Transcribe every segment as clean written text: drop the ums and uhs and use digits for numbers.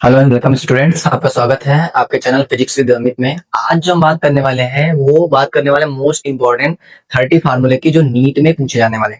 Hello and welcome students, आपका स्वागत है आपके चैनल फिजिक्स विद अमित में। आज जो हम बात करने वाले हैं वो बात करने वाले मोस्ट इंपॉर्टेंट 30 फार्मूले की जो नीट में पूछे जाने वाले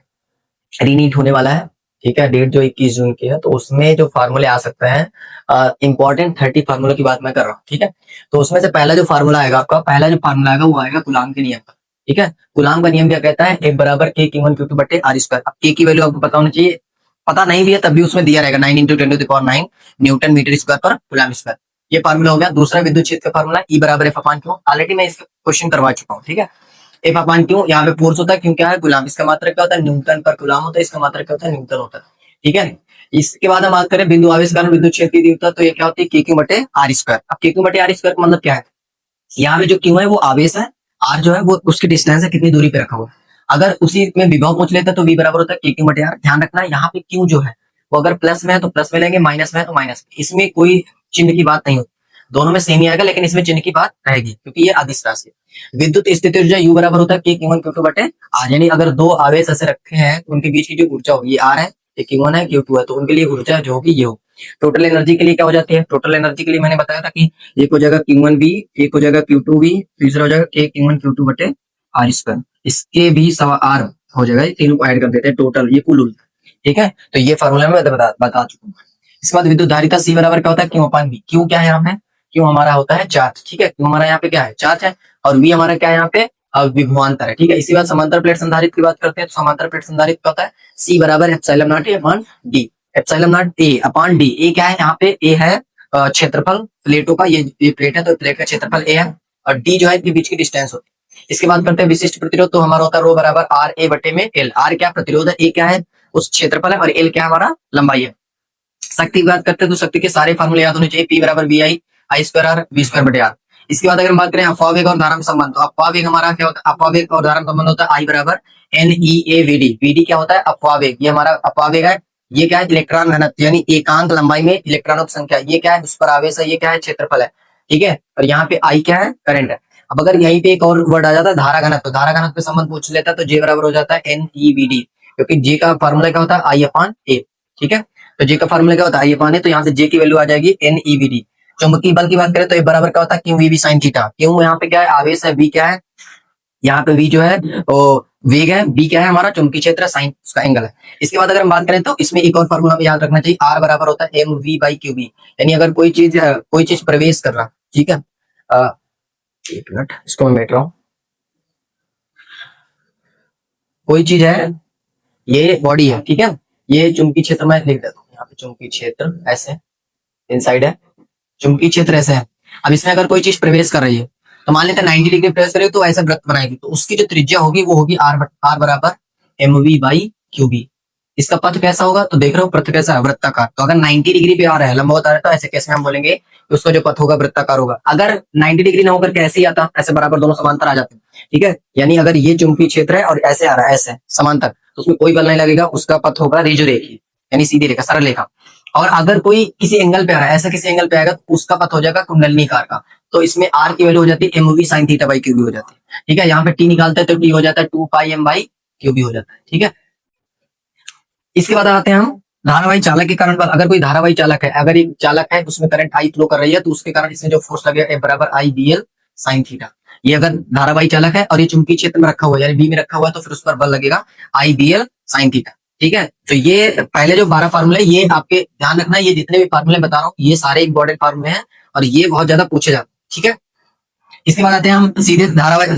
रीनीट होने वाला है। ठीक है, डेट जो 21 जून की है, तो उसमें जो फार्मूले आ सकते हैं इंपॉर्टेंट 30 फार्मूले की बात मैं कर रहा हूँ। ठीक है, तो उसमें से पहला जो फार्मूला आएगा, आपका पहला जो फार्मूला आएगा वो आएगा कूलाम के नियम का। ठीक है, कूलाम का नियम क्या कहता है? एक बराबर के क्यू वन क्यू टू बटे आर स्क्वायर। अब के की वैल्यू आपको पता होनी चाहिए, पता नहीं भी है तब भी उसमें दिया रहेगा 9 इंटू 10⁹ न्यूटन मीटर स्क्वायर पर कूलाम स्क्वायर। ये फार्मूला हो गया। दूसरा विद्युत क्षेत्र का फार्मूला ई बराबर एफ अपान क्यू। ऑलरेडी मैं इसका क्वेश्चन करवा चुका हूँ। ठीक है, एफ अपान क्यू, यहाँ पे फोर्स होता है, क्यों क्या है? गुलाम। इसका मात्रक क्या होता है? न्यूटन पर गुलाम होता है। इसका मात्रक क्या होता है? न्यूटन होता है। ठीक है, इसके बाद हम बात करें बिंदु आवेश कारण विद्युत क्षेत्र की तीव्रता, तो ये क्या होती है? के क्यू बटे आर स्क्वायर। अब के क्यू बटे आर स्क्वायर का मतलब क्या है? यहाँ पे जो क्यू है वो आवेश है, आर जो है वो उसकी डिस्टेंस है, कितनी दूरी पे रखा हुआ है। अगर उसी में विभव पूछ लेते तो वी बराबर होता है के क्यू बटे आर। ध्यान रखना यहाँ पे क्यू जो है वो अगर प्लस में है तो प्लस में लेंगे, माइनस में है तो माइनस में। इसमें कोई चिन्ह की बात नहीं होती, दोनों में सेम ही आएगा, लेकिन इसमें चिन्ह की बात रहेगी क्योंकि ये अदिश राशि है। विद्युत स्थिति ऊर्जा यू बराबर होता है के क्यू वन क्यू टू बटे आर। यानी अगर दो आवेश ऐसे रखे हैं तो उनके बीच की जो ऊर्जा होगी, ये आर है, ये क्यू वन है, क्यू टू है, तो उनके लिए ऊर्जा जो होगी ये होगी। टोटल एनर्जी के लिए क्या हो जाती है? टोटल एनर्जी के लिए मैंने बताया था कि एक हो जाएगा क्यू वन बी, एक हो जाएगा क्यू टू बी, तीसरा हो जाएगा के क्यू वन क्यू टू बटे आर स्क्वायर। इसके भी सवा आर हो जाएगा, ये तीनों को ऐड कर देते हैं, टोटल ये कुल ऊर्जा। ठीक है, तो ये फार्मूला मैं बता चुका हूँ। इसके बाद विद्युत धारिता सी बराबर क्या होता है? क्यू अपान बी। क्यू क्या है यहाँ पे? क्यू हमारा होता है चार्ज। ठीक है, क्यू हमारा यहाँ पे क्या है? चार्ज है। और वी हमारा क्या है यहाँ पे? विभवांतर है। ठीक है, इसी बात समांतर प्लेट संधारित्र की बात करते हैं, तो समांतर प्लेट संधारित्र क्या होता है? सी बराबर epsilon naught A upon D. Epsilon naught A upon D. A क्या है यहाँ पे? ए है क्षेत्रफल प्लेटों का, ये प्लेट है तो प्लेट का क्षेत्रफल ए है, और डी जो है इनके बीच की डिस्टेंस होती है। इसके बाद करते हैं विशिष्ट प्रतिरोध, तो हमारा होता है रो बराबर आर ए बटे में एल। आर क्या प्रतिरोध है, ए क्या है उस क्षेत्रफल है, और एल क्या हमारा लंबाई है। शक्ति की बात करते हैं तो शक्ति के सारे फार्मूले याद होने चाहिए। पी बराबर V I, I square R, V square बटे आर। इसके बाद अगर हम बात करें अपवावेग और धारा संबंध, तो अपवावेग हमारा क्या होता है? अपवावेग और धारा संबंध होता है आई बराबर N E A V D. V D क्या होता है? अपवावेग। ये हमारा अपवावेग है। ये क्या है? इलेक्ट्रॉन घनत्व, यानी एकांक लंबाई में इलेक्ट्रॉनों की संख्या। ये क्या है? उस पर आवेश है। ये क्या है? क्षेत्रफल है। ठीक है, और यहाँ पे आई क्या है? करंट है। अब अगर यहीं पे एक और वर्ड आ जाता है धारा घनत्व, धारा घनत्व पे संबंध पूछ लेता है तो जे बराबर हो जाता है एन ई वी डी, क्योंकि जे का फॉर्मूला क्या होता है? आई अपान ए। ठीक है, तो जे का फॉर्मूला क्या होता है? आई अपान ए, तो यहाँ से जे की वैल्यू आ जाएगी एन ई वी डी। चुंबकीय बल की बात करें तो ये बराबर क्या होता है? Q V B sine theta. क्यों? यहाँ पे क्या है? आवेश है, वी क्या है? यहाँ पे वी जो है वो वेग है, बी क्या है हमारा? चुंबकीय क्षेत्र, साइन उसका एंगल है। इसके बाद अगर हम बात करें तो इसमें एक और फार्मूला हमें याद रखना चाहिए, आर बराबर होता है M V by Q B. यानी अगर कोई चीज प्रवेश कर रहा, ठीक है, एक मिनट इसको मैं बैठ रहा हूँ, कोई चीज है, ये बॉडी है, ठीक है, ये चुंबकीय क्षेत्र में लिख देता हूँ, यहाँ पे चुंबकीय क्षेत्र ऐसे इनसाइड है, चुंबकीय क्षेत्र ऐसे है। अब इसमें अगर कोई चीज प्रवेश कर रही है तो मान लेते हैं 90 डिग्री प्रवेश करेगी तो ऐसा वृत्त बनाएगी, तो उसकी जो त्रिज्या होगी वो होगी आर बराबर M V by Q B. इसका पथ कैसा होगा? तो देख रहे हो पथ कैसा है? वृत्ताकार। तो अगर 90 डिग्री पे आ रहा है, लंबवत आ रहा है, तो ऐसे केस में हम बोलेंगे कि उसका जो पथ होगा वृत्ताकार होगा। अगर 90 डिग्री ना होकर कैसे ही आता, ऐसे बराबर दोनों समांतर आ जाते हैं। ठीक है, यानी अगर ये चुंबकीय क्षेत्र है और ऐसे आ रहा है, ऐसे समांतर, तो उसमें कोई बल नहीं लगेगा, उसका पथ होगा रेखीय, यानी सीधी रेखा, सरल रेखा। और अगर कोई किसी एंगल पे आ रहा है, ऐसा किसी एंगल पे आएगा, तो उसका पथ हो जाएगा कुंडलनीकार का। तो इसमें आर की वैल्यू हो जाती है M V sine theta by Q B हो जाती है। ठीक है, यहाँ पे टी निकालते हैं तो टी हो जाता है 2 पाई एम बाई क्यू बी हो जाता है। ठीक है, इसके बाद आते हैं हम धारावाही चालक के कारण। अगर कोई धारावाही चालक है, अगर एक चालक है उसमें करंट आई फ्लो कर रही है, तो उसके कारण इसमें जो फोर्स लगेगा एफ बराबर आई बी एल साइन थीटा। ये अगर धारावाही चालक है और ये चुंबकीय क्षेत्र में रखा हुआ है, यानी बी में रखा हुआ है, तो फिर उस पर बल लगेगा आई बी एल साइन थीटा। ठीक है, तो ये पहले जो 12 फार्मूले, ये आपके ध्यान रखना, ये जितने भी फार्मूले बता रहा हूँ ये सारे इंपॉर्टेंट फार्मूले हैं और ये बहुत ज्यादा पूछे जाते हैं। ठीक है, इसके बाद आते हैं हम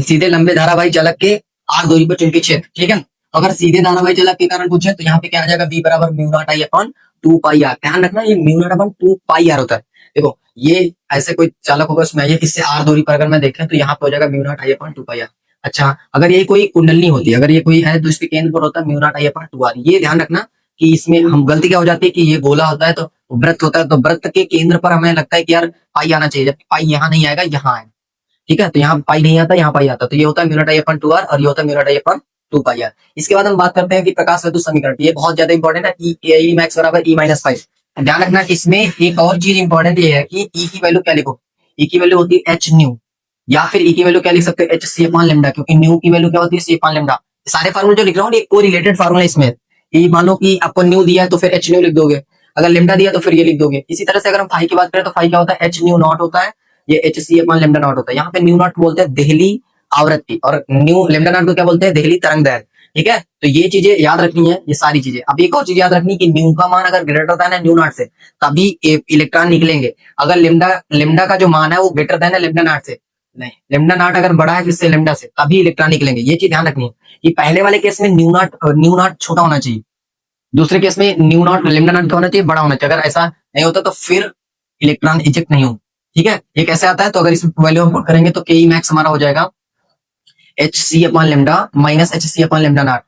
सीधे लंबे धारावाही चालक के आर दूरी पर चुंबकीय क्षेत्र। ठीक है, अगर सीधे धारावाही चालक के कारण पूछे तो यहाँ पे क्या आ जाएगा? बी बराबर mu naught I upon 2 pi R. ध्यान रखना, ये mu naught upon 2 pi R होता है। देखो ये ऐसे कोई चालक होगा उसमें, ये इससे आर दूरी पर अगर मैं देखें तो यहाँ पे हो जाएगा mu naught I upon 2 pi R. अच्छा, अगर ये कोई कुंडलनी होती है, अगर ये कोई है तो इसके केंद्र पर होता है mu naught I upon 2 R. ये ध्यान रखना कि इसमें हम गलती क्या हो जाती है कि ये गोला होता है तो वृत्त होता है, तो वृत्त के केंद्र पर हमें लगता है कि यार पाई आना चाहिए, जबकि पाई यहाँ नहीं आएगा, यहाँ आएगा। ठीक है, तो यहाँ पाई नहीं आता, यहाँ पाई आता, तो ये होता है mu naught I upon 2 R और ये होता है mu naught I upon 2 pi R. इसके बाद हम बात करते हैं कि प्रकाश विद्युत समीकरण, ये बहुत ज्यादा इंपॉर्टेंट है, ई मैक्स बराबर ई माइनस 5। ध्यान रखना, इसमें एक और चीज इंपॉर्टेंट ये है कि ई की वैल्यू क्या लिखो? ई की वैल्यू होती है एच न्यू, या फिर ई की वैल्यू क्या लिख सकते हैं? एच सी अपॉन लेमडा, क्योंकि न्यू की वैल्यू क्या होती है? सी अपॉन लेमडा। सारे फार्मूले जो लिख रहा हूँ ये को रिलेटेड फार्मूला इसमें। ये मान लो कि आपको न्यू दिया है तो फिर एच न्यू लिख दोगे, अगर लेमडा दिया तो फिर ये लिख दोगे। इसी तरह से अगर हम फाई की बात करें तो फाई क्या होता है, एच न्यू नॉट होता है, ये H C upon lambda naught होता है। यहाँ पे न्यू नॉट बोलते हैं देहली आवृत्ति, और न्यू लेमडा नॉट को क्या बोलते हैं, देहली तरंग दैर्घ्य। ठीक है, तो ये चीजें याद रखनी है, ये सारी चीजें। अब एक और चीज याद रखनी कि न्यू का मान अगर ग्रेटर होता है ना न्यू नॉट से, तभी इलेक्ट्रॉन निकलेंगे। अगर लेमडा लेमडा का जो मान है वो ग्रेटर देन है लेमडा नॉट से, नहीं लेमडा नॉट अगर बड़ा है किससे, लेमडा से, तभी इलेक्ट्रॉन निकलेंगे। ये चीज ध्यान रखनी है कि पहले वाले केस में न्यू नॉट छोटा होना चाहिए, दूसरे केस में न्यू नॉट लेमडा नॉट क्या होना चाहिए, बड़ा होना चाहिए। अगर ऐसा नहीं होता तो फिर इलेक्ट्रॉन इजेक्ट नहीं हो। ठीक है, ये कैसे आता है, तो अगर इस वैल्यू हम पुट करेंगे तो के मैक्स हमारा हो जाएगा H C upon lambda minus H C upon lambda naught.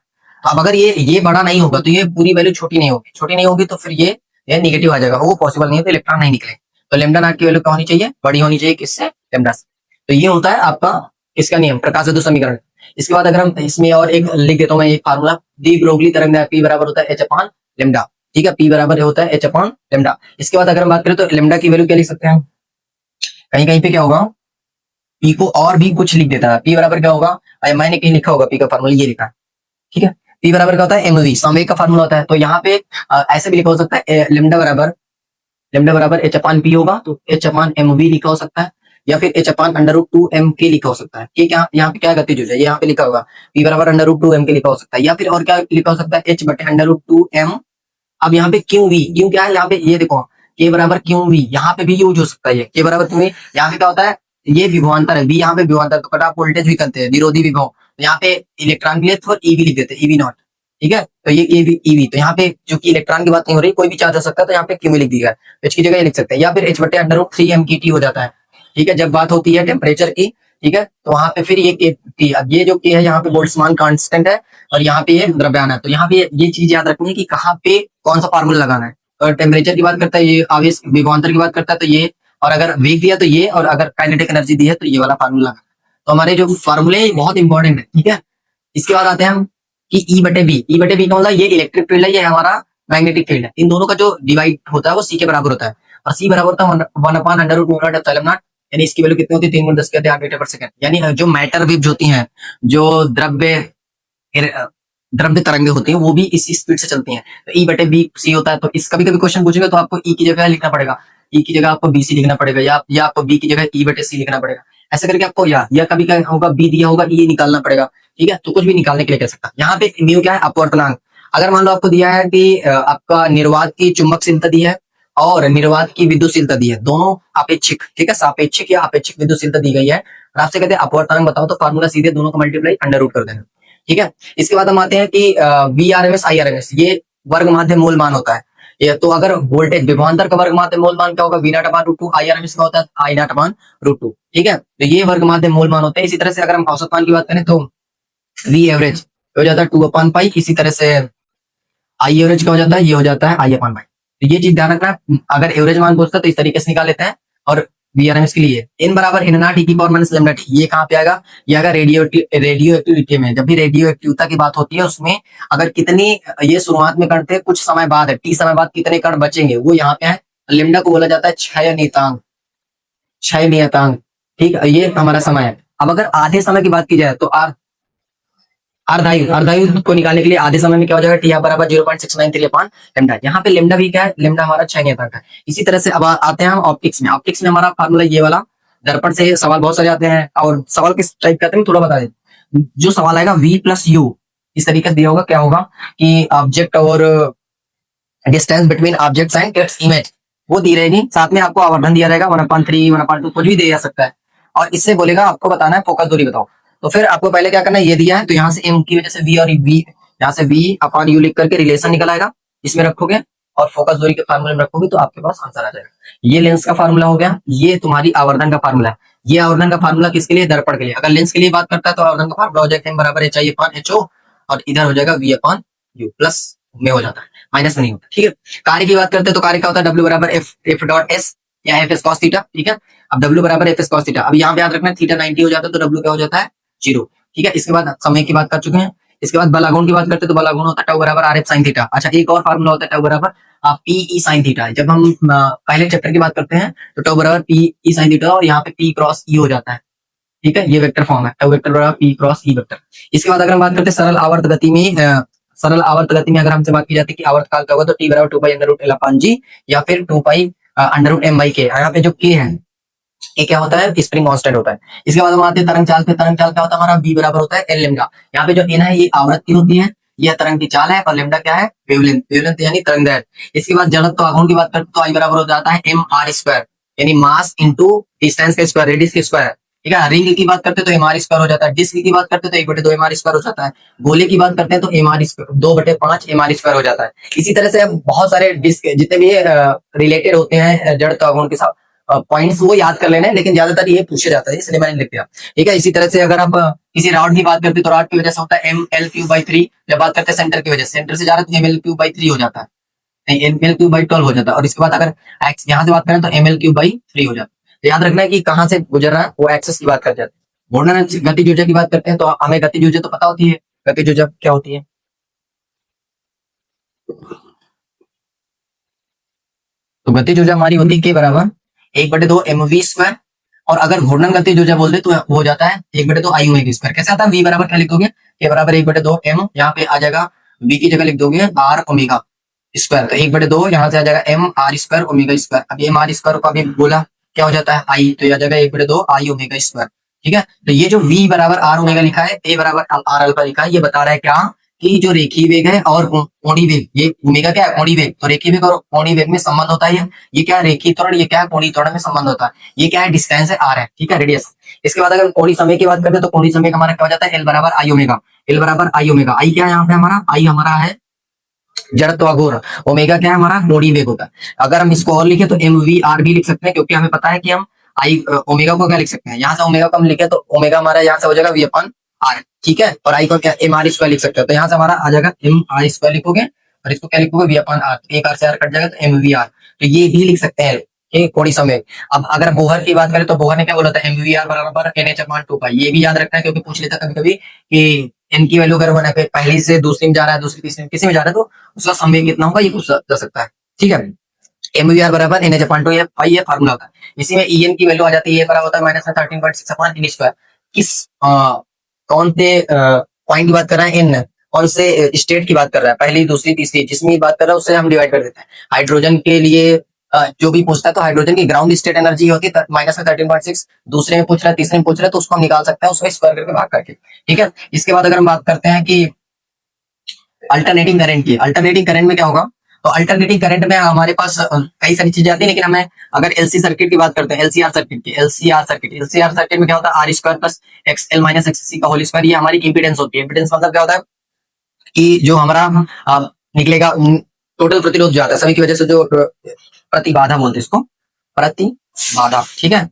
तो अब अगर ये बड़ा नहीं होगा तो ये पूरी वैल्यू छोटी नहीं होगी, छोटी नहीं होगी तो फिर ये निगेटिव आ जाएगा, वो पॉसिबल नहीं है, तो इलेक्ट्रॉन नहीं निकले। तो लेमडा नॉट की वैल्यू क्या होनी चाहिए, बड़ी होनी चाहिए, किससे, लेमडा से। तो ये होता है आपका इसका नियम, प्रकाश संश्लेषण समीकरण। इसके बाद अगर हम इसमें और एक लिख देता हूँ मैं, एक फार्मूला, दी ब्रोगली तरंग दैर्घ्य पी बराबर होता है एच अपॉन लेमडा। ठीक है, पी बराबर होता है एच अपॉन लेमडा। इसके बाद अगर हम बात करें तो लेमडा की वैल्यू क्या लिख सकते हैं, कहीं कहीं पे क्या होगा, पी को और भी कुछ लिख देता है। पी बराबर क्या होगा, मैंने कहीं लिखा होगा पी का फार्मूला, ये लिखा है। ठीक है, पी बराबर क्या होता है, एमवी, संवेग का फार्मूला होता है। तो यहाँ पे ऐसे भी लिखा हो सकता है, लेमडा बराबर एच अपान पी होगा, तो एच अपान एम वी लिखा हो सकता है, या फिर H upon under root 2 M के लिखा हो सकता है। ये क्या, यहाँ पे क्या गतिज हो जाए, यहाँ पे लिखा होगा पी बराबर अंडर रूट 2 एम के लिखा हो सकता है, या फिर और क्या लिखा हो सकता है, एच बटे अंडर रूट 2 एम। अब यहाँ पे क्यू वी, क्यू क्या है, यहाँ पे ये देखो के बराबर क्यू वी, यहाँ पे भी यूज हो सकता है ये के बराबर क्यू वी। यहाँ पे क्या होता है, ये विभवांतर है, वी यहाँ पे विभवांतर, तो कट ऑफ वोल्टेज भी करते हैं, विरोधी विभव। तो यहाँ पे इलेक्ट्रॉन के लिए तो ईवी लिख देते हैं, ईवी नॉट। ठीक है, तो ये ईवी, तो यहाँ पे जो कि इलेक्ट्रॉन की बात नहीं हो रही, कोई भी चार्ज हो सकता है, तो यहाँ पे क्यू लिख दिया है, एच की जगह ये लिख सकते हैं, या फिर एच बटे अंडर रूट 3 एम की टी हो जाता है। ठीक है, जब बात होती है टेम्परेचर की, ठीक है, तो वहां पे फिर ये के, अब ये जो के है यहाँ पे बोल्ट्जमान कांस्टेंट है, और यहाँ पे ये द्रव्यमान है। तो यहाँ पे ये चीज याद रखनी है कि कहाँ पे कौन सा फार्मूला लगाना है। और टेम्परेचर की बात करता है ये, आवेश विभवांतर की बात करता है तो ये, और अगर वेग दिया तो ये, और अगर काइनेटिक एनर्जी दी है तो ये वाला फार्मूला लगाना है। तो हमारे जो फार्मूले बहुत इंपॉर्टेंट है। ठीक है, इसके बाद आते हैं हम कि ई बटे बी का मतलब ये इलेक्ट्रिक फील्ड है, ये हमारा मैग्नेटिक फील्ड है। इन दोनों का जो डिवाइड होता है वो सी के बराबर होता है, और सी बराबर होता है 1 upon under root mu naught epsilon naught. यानी इसकी वैल्यू कितनी होती है, 3 × 10⁸ मीटर पर सेकंड। यानी जो मैटर वेव्स होती हैं, जो द्रव्य तरंगे होती हैं, वो भी इसी स्पीड से चलती हैं। तो ई बटे बी सी होता है। तो इस कभी कभी क्वेश्चन पूछेगा तो आपको ई की जगह लिखना पड़ेगा, ई की जगह आपको बी सी लिखना पड़ेगा, या आपको बी की जगह ई बटे सी लिखना पड़ेगा। ऐसा करके आपको या कभी क्या होगा, बी दिया होगा, ये निकालना पड़ेगा। ठीक है, तो कुछ भी निकालने के लिए कर सकता है। यहाँ पे म्यू क्या है, अपवर्तनांक। अगर मान लो आपको दिया है कि आपका निर्वात की चुंबकशीलता दी है और निर्वात की विद्युतशीलता दी है, दोनों अपेक्षिक, ठीक है, सापेक्षिक या अपेक्षिक विद्युतशीलता दी गई है, और आपसे कहते हैं अपवर्तनांक बताओ, तो फार्मूला सीधे दोनों का मल्टीप्लाई अंडर रूट कर देना। ठीक है, इसके बाद हम आते हैं कि V R M S I R M S, ये वर्ग माध्य मूल मान होता है। ये तो अगर वोल्टेज विभवांतर का वर्ग माध्य मूल मान क्या होगा, V naught upon root 2, I R M S का होता है आई नॉट अपान रूट 2। ठीक है, तो ये वर्ग माध्य मूल मान होते हैं। इसी तरह से अगर हम औसत मान की बात करें तो वी एवरेज हो जाता है 2 अपान पाई, इसी तरह से आई एवरेज क्या हो जाता है, ये हो जाता है आई अपान पाई। तो ये चीज ध्यान रखना, अगर एवरेज मान पूछता है तो इस तरीके से निकाल लेते हैं। और वीआरएमएस के लिए n बराबर n नॉट e की पावर माइनस लैम्डा t, ये कहाँ पे आएगा, ये आएगा रेडियो एक्टिविटी में। जब भी रेडियो एक्टिविटी की बात होती है उसमें अगर कितनी ये शुरुआत में कण थे, कुछ समय बाद है, t समय बाद कितने कण बचेंगे, वो यहाँ पे है। लैम्डा को बोला जाता है क्षय नियतांक। ठीक है, ये हमारा समय है। अब अगर आधे समय की बात की जाए तो अर्धायु को निकालने के लिए आधे समय में क्या हो जाएगा, टी बराबर 0.693 अपान लैम्डा। यहाँ पे लैम्डा भी क्या है, लैम्डा हमारा क्षय नियतांक है। इसी तरह से अब आते हैं हम ऑप्टिक्स में। ऑप्टिक्स में हमारा फार्मूला ये वाला, दर्पण से सवाल बहुत सारे आते हैं, और सवाल किस टाइप का आते हैं थोड़ा बता दें। जो सवाल आएगा v प्लस यू, इस तरीके से दिया होगा, क्या होगा कि ऑब्जेक्ट और distance between objects and its image, वो दी रहेगी। साथ में आपको आवर्धन दिया रहेगा 1/3 1/2, कुछ भी दिया जा सकता है। और इससे बोलेगा आपको बताना है फोकस दूरी बताओ। तो फिर आपको पहले क्या करना है, ये दिया है तो यहाँ से m की वजह से v और v, यहाँ से v अपान u लिख करके रिलेशन निकल आएगा, इसमें रखोगे और फोकस दूरी के फार्मूले में रखोगे तो आपके पास आंसर आ जाएगा। ये लेंस का फार्मूला हो गया, ये तुम्हारी आवर्धन का फार्मूला है। ये आवर्धन का फार्मूला किसके लिए, दर्पण के लिए। अगर लेंस के लिए बात करता है तो आवर्धन का फार्मूला हो जाएगा m बराबर h i upon h o, और इधर हो जाएगा v अपान u, प्लस में हो जाता है, माइनस में नहीं होता। ठीक है, कार्य की बात करते हैं तो कार्य क्या होता है, w बराबर f डॉट s या f s cos थीटा। ठीक है, अब w बराबर f s cos थीटा। अब यहाँ पे याद रखना थीटा 90 हो जाता है तो w क्या हो जाता है, 0। ठीक है, इसके बाद समय की बात कर चुके हैं। इसके बाद बल आघूर्ण की बात करते हैं तो बल आघूर्ण होता है टाउ बराबर आर एफ साइन थीटा। अच्छा, एक और फार्मूला होता है टाउ बराबर पी ई साइन थीटा। जब हम पहले चैप्टर की बात करते हैं तो टाउ बराबर पी ई साइन थीटा, और यहाँ पे पी क्रॉस ई हो जाता है। ठीक है, ये वेक्टर फॉर्म है, टाउ वेक्टर बराबर पी क्रॉस ई वेक्टर। इसके बाद अगर हम बात करते हैं सरल आवर्त गति में सरल आवर्त गति में अगर हमसे बात की जाती है कि आवर्त काल का होगा तो टी बराबर 2 pi under root L upon G या फिर 2 pi under root M by K. यहाँ पे जो के है ये क्या होता है, स्प्रिंग कांस्टेंट होता है। इसके बाद हम आते हैं तरंग चाल पे। तरंग चाल क्या होता है हमारा, बी बराबर होता है एल लेमडा। यहाँ पे जो एन है ये आवृत्ति होती है, यह तरंग की चाल है, और लेमडा क्या है, वेवलेंथ, वेवलेंथ यानी तरंग दैर्ध्य। इसके बाद जड़त्व आघूर्ण की बात करते हैं तो आई बराबर हो जाता है एम आर स्क्वायर, यानी मास इंटू डिस्टेंस के स्क्वायर, रेडियस के स्क्वायर। ठीक है, रिंग की बात करते हैं तो एम आर स्क्वायर हो जाता है, डिस्क की बात करते हैं तो 1/2 एम आर स्क्वायर हो जाता है, गोले की बात करते हैं तो M R square 2/5 M R square हो जाता है। इसी तरह से बहुत सारे डिस्क जितने भी रिलेटेड होते हैं जड़त्व आघूर्ण के साथ पॉइंट्स वो याद कर लेना है, लेकिन ज्यादातर ये पूछे जाता है इसलिए मैंने लिख दिया। ठीक है, इसी तरह से अगर आप किसी रॉड की बात करते हैं तो रॉड की वजह से होता है एम एल क्यूब बाई 3। जब बात करते हैं सेंटर की वजह से, सेंटर से जा रहा है तो एम एल क्यूब बाई 3 हो जाता है, एम एल क्यूब बाई 12 हो जाता है। और इसके बाद अगर एक्स यहाँ से बात करें तो एम एल क्यूब बाई 3 हो जाता है। तो याद रखना है कि कहाँ से गुजर रहा है वो एक्सेस की बात कर जाते हैं। घूर्णन गति ऊर्जा की बात करते हैं तो हमें गति ऊर्जा तो पता होती है, गति ऊर्जा क्या होती है, तो गति ऊर्जा हमारी होती है के बराबर 1/2 एम वी स्क्वायर। और अगर घूर्णन गति ऊर्जा बोलते तो वो हो जाता है 1/2 आई ओमेगा स्क्वायर। कैसे आता है, वी बराबर क्या लिख दोगे, के बराबर 1/2 एम, यहाँ पे आ जाएगा वी की जगह लिख दोगे आर ओमेगा स्क्वायर, तो 1/2 यहाँ से आ जाएगा M R square omega square. अभी एम आर स्क्वायर को अभी बोला क्या हो जाता है आई, तो यह आ जाएगा 1/2 आई ओमेगा स्क्वायर। ठीक है, तो ये जो v बराबर आर ओमेगा लिखा है, a बराबर आर अल्फा लिखा है, ये बता रहा है क्या कि जो रेखीय वेग है और कोणीय वेग, ये ओमेगा क्या है, कोणीय वेग, तो रेखीय वेग और कोणीय वेग में संबंध होता है। ये क्या है, रेखीय त्वरण, ये क्या है, कोणीय त्वरण में संबंध होता है। ये क्या है, डिस्टेंस है आर है, ठीक है, रेडियस। इसके बाद अगर कोणीय समय की बात करते हैं तो कोणीय समय हमारा क्या हो जाता है, एल बराबर आई ओमेगा। एल बराबर आई ओमेगा, आई क्या है यहाँ पे हमारा, आई हमारा है जड़त्व आघूर्ण, ओमेगा क्या है हमारा कोणीय वेग होता है। अगर हम इसको और लिखे तो एम वी आर भी लिख सकते हैं, क्योंकि हमें पता है कि हम आई ओमेगा को क्या लिख सकते हैं, यहाँ से ओमेगा को हम लिखे तो ओमेगा हमारा यहाँ से हो जाएगा वी अपॉन आर। ठीक है, और आई को क्या एम आर स्क्वायर लिख सकते हैं, तो यहाँ से हमारा आ जाएगा एम आर स्क्वायर लिखोगे और इसको क्या लिखोगे वी अपॉन आर, एक आर से आर कट जाएगा तो एम वी आर, तो ये भी लिख सकते हैं कोणीय समय। अब अगर बोहर की बात करें तो बोहर ने क्या बोला था, एम वी आर बराबर एन एच अपॉन 2 पाई। ये भी याद रखना है क्योंकि पूछ लेता कभी कभी कि एन की वैल्यू अगर वन है पहली से दूसरी में जा रहा है, दूसरी तीसरी में किसी में जा रहा है तो उसका समय कितना होगा ये पूछ जा सकता है। ठीक है, एम वी आर बराबर एन एच अपॉन 2 पाई, ये फार्मूला होता है। इसी में ई एन की वैल्यू आ जाती है, ये बराबर होता है माइनस 13.6 अपॉन एन स्क्वायर। किस कौन से पॉइंट की बात कर रहा है, एन, और उससे स्टेट की बात कर रहा है, पहली दूसरी तीसरी जिसमें बात कर रहा है उससे हम डिवाइड कर देते हैं। हाइड्रोजन के लिए जो भी पूछता है तो हाइड्रोजन की ग्राउंड स्टेट एनर्जी होती है माइनस में 13.6, दूसरे में पूछ रहा है, तीसरे में पूछ रहा है, तो उसको हम निकाल सकते हैं उसको स्क्वायर करके भाग करके। ठीक है, इसके बाद अगर हम बात करते हैं कि अल्टरनेटिंग करंट की, अल्टरनेटिंग करंट में क्या होगा, तो अल्टरनेटिंग करंट में हमारे पास कई सारी चीजें आती है, लेकिन हमें अगर एलसी सर्किट की बात करते हैं, एलसीआर सर्किट की, एलसीआर सर्किट में क्या होता है, R square plus X L minus X C का होल स्क्वायर, ये हमारी इंपीडेंस होती है। इंपीडेंस मतलब क्या होता है कि जो हमारा निकलेगा टोटल प्रतिरोध जो आता है सभी की वजह से, जो प्रतिबाधा बोलते हैं इसको, प्रतिबाधा। ठीक है,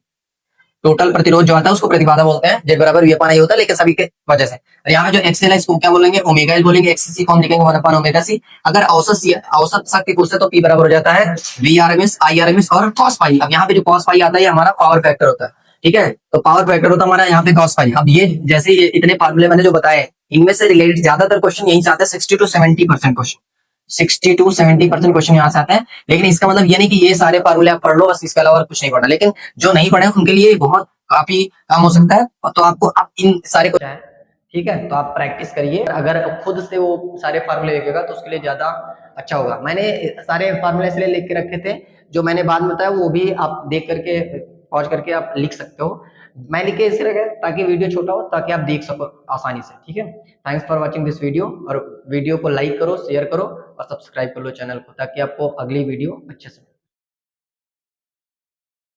टोटल प्रतिरोध जो आता है उसको प्रतिबाधा बोलते हैं, जेड बराबर वी अपॉन आई होता है, लेकिन सभी के वजह से। और यहाँ पे जो एक्सएल है इसको क्या बोलेंगे, ओमेगा एल बोलेंगे, एक्ससी को हम लिखेंगे 1 अपॉन ओमेगा सी। अगर औसत शक्ति पूछते तो पी बराबर हो जाता है वी आरएमएस आई आरएमएस और कॉस पाई। अब यहाँ पे जो कॉस पाई आता है ये हमारा पावर फैक्टर होता है। ठीक है, तो पावर फैक्टर होता है हमारा यहाँ पे कॉस पाई। अब ये जैसे इतने फार्मूले मैंने जो बताए इनमें से रिलेटेड ज्यादातर क्वेश्चन यहीं से आते हैं, 60 to 70% क्वेश्चन, 60 to 70% क्वेश्चन यहाँ से आते हैं। लेकिन इसका मतलब ये नहीं कि ये सारे फार्मूले आप पढ़ लो बस, इसके अलावा कुछ नहीं पढ़ना। लेकिन जो नहीं पढ़े उनके लिए बहुत काफी काम हो सकता है, तो आपको आप इन सारे को, ठीक है, तो आप प्रैक्टिस करिए। अगर खुद से वो सारे फार्मूले लिखेगा तो उसके लिए ज्यादा अच्छा होगा। मैंने सारे फार्मूले इसलिए लिख के रखे थे, जो मैंने बाद में बताया वो भी आप देख करके पॉज करके आप लिख सकते हो। मैं लिखे इसलिए रखा ताकि वीडियो छोटा हो, ताकि आप देख सको आसानी से। ठीक है, thanks for watching this video, और वीडियो को लाइक करो, शेयर करो और सब्सक्राइब कर लो चैनल को, ताकि आपको अगली वीडियो अच्छे से